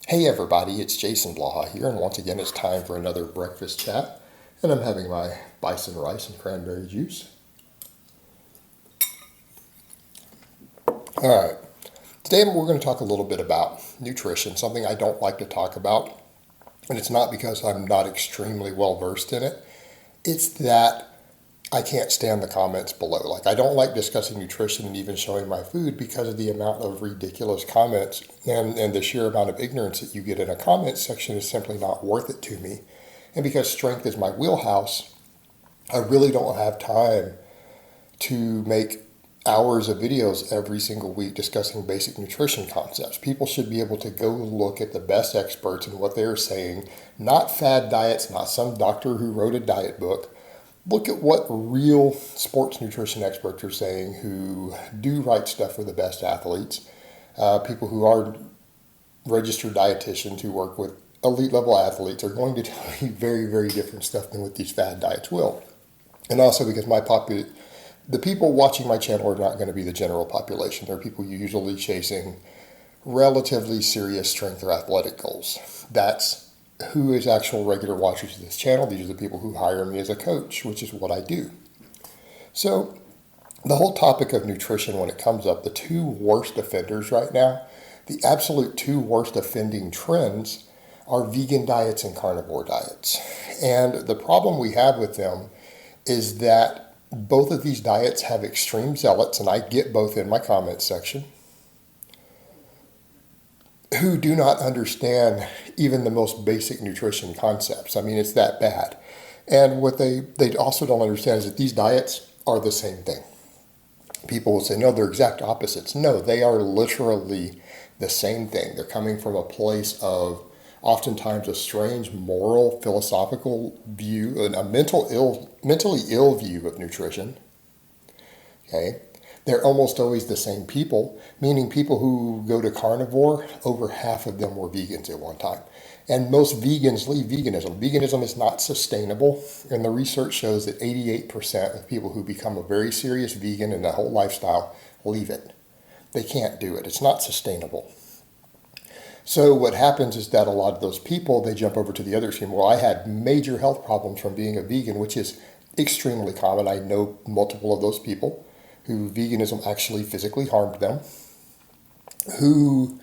Hey everybody, it's Jason Blaha here, and once again it's time for another breakfast chat, and I'm having my bison rice and cranberry juice. Alright, today we're going to talk a little bit about nutrition, something I don't like to talk about, and it's not because I'm not extremely well versed in it, it's that I can't stand the comments below. Like, I don't like discussing nutrition and even showing my food because of the amount of ridiculous comments and the sheer amount of ignorance that you get in a comment section is simply not worth it to me. And because strength is my wheelhouse, I really don't have time to make hours of videos every single week discussing basic nutrition concepts. People should be able to go look at the best experts and what they're saying, not fad diets, not some doctor who wrote a diet book. Look at what real sports nutrition experts are saying who do right stuff for the best athletes, people who are registered dietitians who work with elite level athletes are going to tell you very, very different stuff than what these fad diets will. And also because the people watching my channel are not going to be the general population. They're people usually chasing relatively serious strength or athletic goals. That's who is actual regular watchers of this channel. These are the people who hire me as a coach, which is what I do. So the whole topic of nutrition, when it comes up, the two worst offenders right now, the absolute two worst offending trends are vegan diets and carnivore diets. And the problem we have with them is that both of these diets have extreme zealots, and I get both in my comments section, who do not understand even the most basic nutrition concepts. I mean, it's that bad. And what they also don't understand is that these diets are the same thing. People will say, no, they're exact opposites. No, they are literally the same thing. They're coming from a place of oftentimes a strange moral, philosophical view, and a mentally ill view of nutrition. Okay? They're almost always the same people, meaning people who go to carnivore, over half of them were vegans at one time. And most vegans leave veganism. Veganism is not sustainable, and the research shows that 88% of people who become a very serious vegan in the whole lifestyle leave it. They can't do it. It's not sustainable. So what happens is that a lot of those people, they jump over to the other extreme. Well, I had major health problems from being a vegan, which is extremely common. I know multiple of those people who veganism actually physically harmed them, who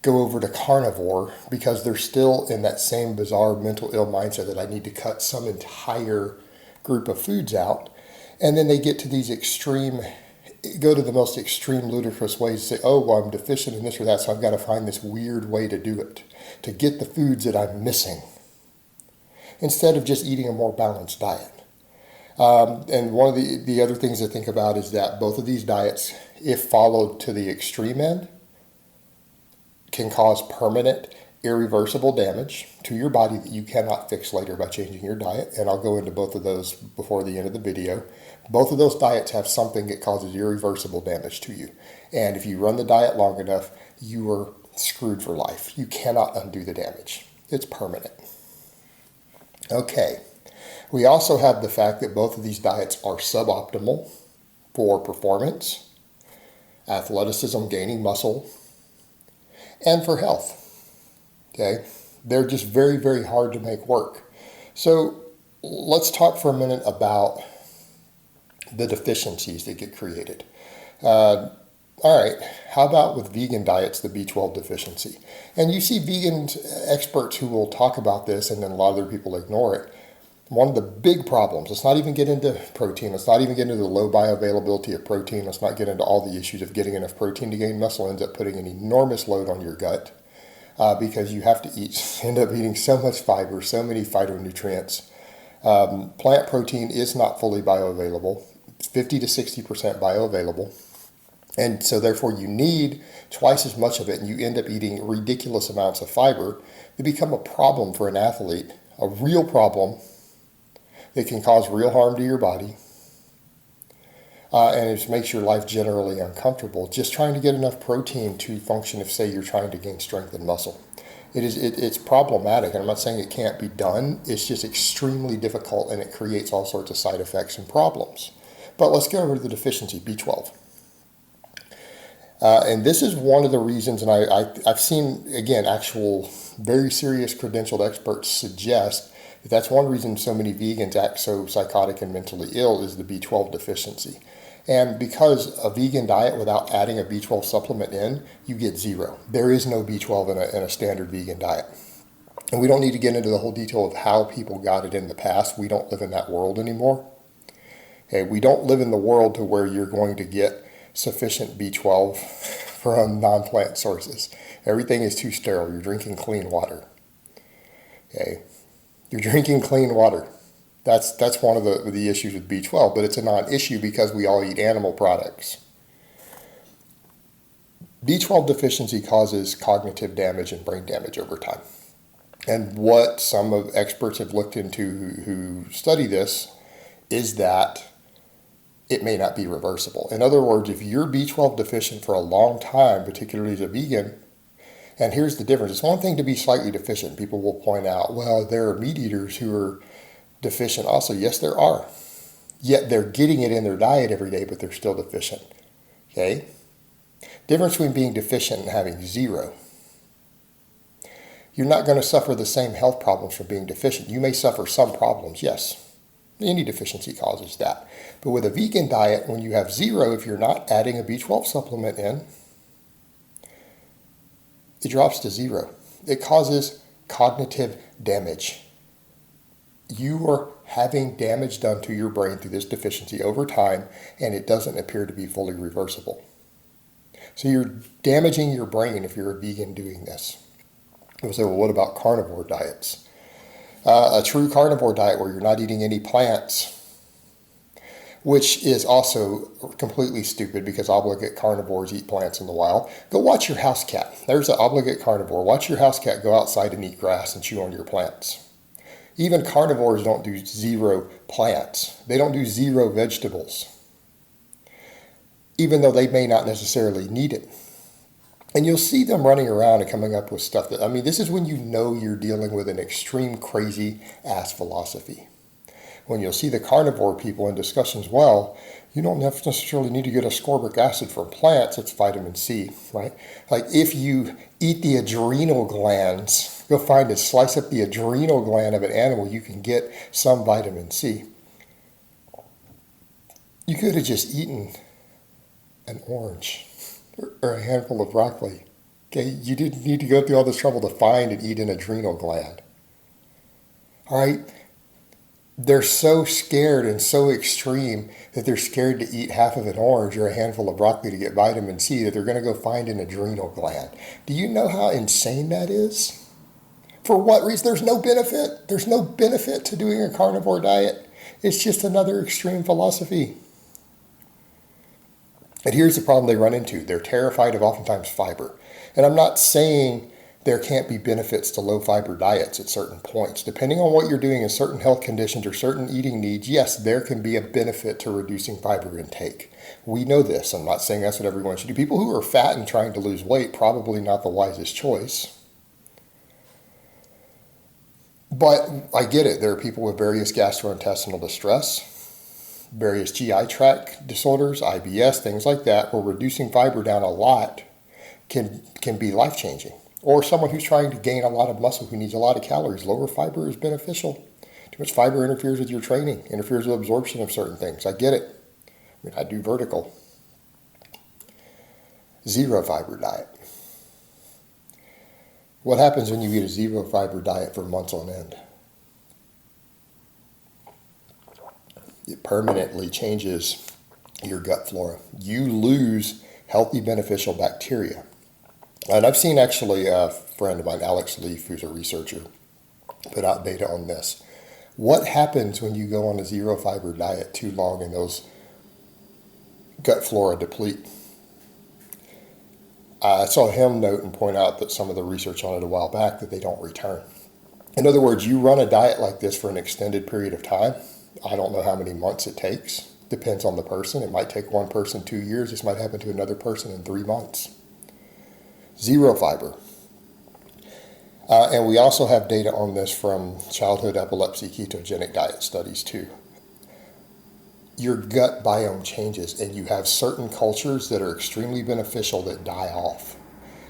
go over to carnivore because they're still in that same bizarre mental ill mindset that I need to cut some entire group of foods out. And then they get to these go to the most extreme ludicrous ways, say, oh, well, I'm deficient in this or that, so I've got to find this weird way to do it, to get the foods that I'm missing, instead of just eating a more balanced diet. And one of the other things to think about is that both of these diets, if followed to the extreme end, can cause permanent, irreversible damage to your body that you cannot fix later by changing your diet. And I'll go into both of those before the end of the video. Both of those diets have something that causes irreversible damage to you. And if you run the diet long enough, you are screwed for life. You cannot undo the damage. It's permanent. Okay. We also have the fact that both of these diets are suboptimal for performance, athleticism, gaining muscle, and for health. Okay? They're just very, very hard to make work. So let's talk for a minute about the deficiencies that get created. All right, how about with vegan diets, the B12 deficiency? And you see vegan experts who will talk about this, and then a lot of other people ignore it. One of the big problems, let's not even get into protein, let's not even get into the low bioavailability of protein, let's not get into all the issues of getting enough protein to gain muscle, ends up putting an enormous load on your gut because you have to end up eating so much fiber, so many phytonutrients. Plant protein is not fully bioavailable, it's 50 to 60% bioavailable. And so therefore you need twice as much of it, and you end up eating ridiculous amounts of fiber. They become a problem for an athlete, a real problem. It can cause real harm to your body, and it just makes your life generally uncomfortable. Just trying to get enough protein to function if, say, you're trying to gain strength and muscle. It's problematic, and I'm not saying it can't be done. It's just extremely difficult, and it creates all sorts of side effects and problems. But let's go over to the deficiency, B12. And this is one of the reasons, and I've seen, again, actual very serious credentialed experts suggest that that's one reason so many vegans act so psychotic and mentally ill is the B12 deficiency. And because a vegan diet without adding a B12 supplement in, you get zero. There is no B12 in a standard vegan diet. And we don't need to get into the whole detail of how people got it in the past. We don't live in that world anymore. Okay, we don't live in the world to where you're going to get sufficient B12 from non-plant sources. Everything is too sterile. You're drinking clean water. Okay, you're drinking clean water. That's one of the issues with B12, but it's a non-issue because we all eat animal products. B12 deficiency causes cognitive damage and brain damage over time. And what some of experts have looked into who study this is that it may not be reversible. In other words, if you're B12 deficient for a long time, particularly as a vegan, and here's the difference. It's one thing to be slightly deficient. People will point out, well, there are meat eaters who are deficient also. Yes, there are. Yet they're getting it in their diet every day, but they're still deficient. Okay? Difference between being deficient and having zero. You're not going to suffer the same health problems from being deficient. You may suffer some problems, yes. Any deficiency causes that. But with a vegan diet, when you have zero, if you're not adding a B12 supplement in, it drops to zero. It causes cognitive damage. You are having damage done to your brain through this deficiency over time, and it doesn't appear to be fully reversible. So you're damaging your brain if you're a vegan doing this. You'll say, well, what about carnivore diets? A true carnivore diet where you're not eating any plants, which is also completely stupid because obligate carnivores eat plants in the wild. Go watch your house cat. There's an obligate carnivore. Watch your house cat go outside and eat grass and chew on your plants. Even carnivores don't do zero plants. They don't do zero vegetables, even though they may not necessarily need it. And you'll see them running around and coming up with stuff that, this is when you know you're dealing with an extreme crazy ass philosophy. When you'll see the carnivore people in discussions, well, you don't necessarily need to get ascorbic acid from plants, it's vitamin C, right? Like if you eat the adrenal glands, go find and slice up the adrenal gland of an animal, you can get some vitamin C. You could have just eaten an orange or a handful of broccoli. Okay, you didn't need to go through all this trouble to find and eat an adrenal gland. All right, they're so scared and so extreme that they're scared to eat half of an orange or a handful of broccoli to get vitamin C that they're going to go find an adrenal gland. Do you know how insane that is? For what reason? There's no benefit. There's no benefit to doing a carnivore diet. It's just another extreme philosophy. And here's the problem they run into. They're terrified of oftentimes fiber. And I'm not saying there can't be benefits to low fiber diets at certain points. Depending on what you're doing in certain health conditions or certain eating needs, yes, there can be a benefit to reducing fiber intake. We know this. I'm not saying that's what everyone should do. People who are fat and trying to lose weight, probably not the wisest choice. But I get it. There are people with various gastrointestinal distress, various GI tract disorders, IBS, things like that, where reducing fiber down a lot can be life-changing. Or someone who's trying to gain a lot of muscle, who needs a lot of calories. Lower fiber is beneficial. Too much fiber interferes with your training, interferes with absorption of certain things. I get it. I do vertical. Zero fiber diet. What happens when you eat a zero fiber diet for months on end? It permanently changes your gut flora. You lose healthy, beneficial bacteria. And I've seen actually a friend of mine, Alex Leaf, who's a researcher, put out data on this. What happens when you go on a zero fiber diet too long and those gut flora deplete? I saw him note and point out that some of the research on it a while back that they don't return. In other words, you run a diet like this for an extended period of time. I don't know how many months it takes. Depends on the person. It might take one person 2 years. This might happen to another person in 3 months. Zero fiber. And we also have data on this from childhood epilepsy ketogenic diet studies too. your gut biome changes, and you have certain cultures that are extremely beneficial that die off.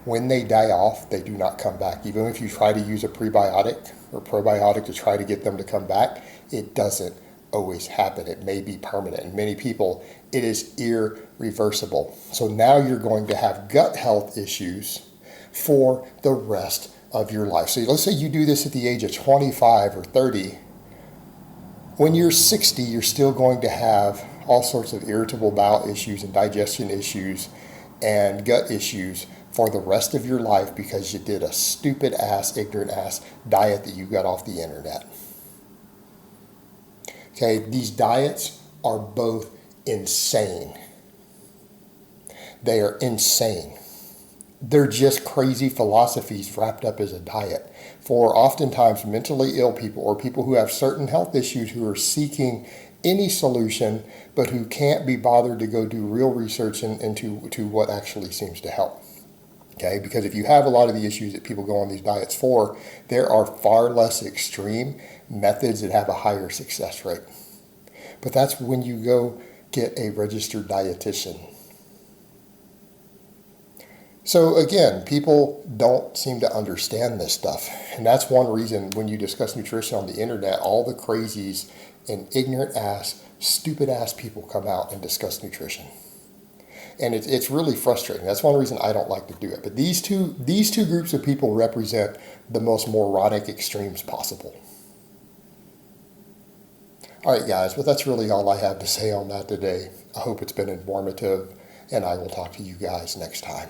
When they die off, they do not come back. Even if you try to use a prebiotic or probiotic to try to get them to come back, it doesn't always happen. It may be permanent. In many people, it is irreversible. So now you're going to have gut health issues for the rest of your life. So let's say you do this at the age of 25 or 30. When you're 60, you're still going to have all sorts of irritable bowel issues and digestion issues and gut issues for the rest of your life because you did a stupid ass, ignorant ass diet that you got off the internet. Okay, these diets are both insane. They are insane. They're just crazy philosophies wrapped up as a diet for oftentimes mentally ill people or people who have certain health issues who are seeking any solution but who can't be bothered to go do real research into what actually seems to help. Okay, because if you have a lot of the issues that people go on these diets for, there are far less extreme methods that have a higher success rate. But that's when you go get a registered dietitian. So again, people don't seem to understand this stuff. And that's one reason when you discuss nutrition on the internet, all the crazies and ignorant ass, stupid ass people come out and discuss nutrition. And it's really frustrating. That's one reason I don't like to do it. But these two groups of people represent the most moronic extremes possible. All right, guys, but that's really all I have to say on that today. I hope it's been informative, and I will talk to you guys next time.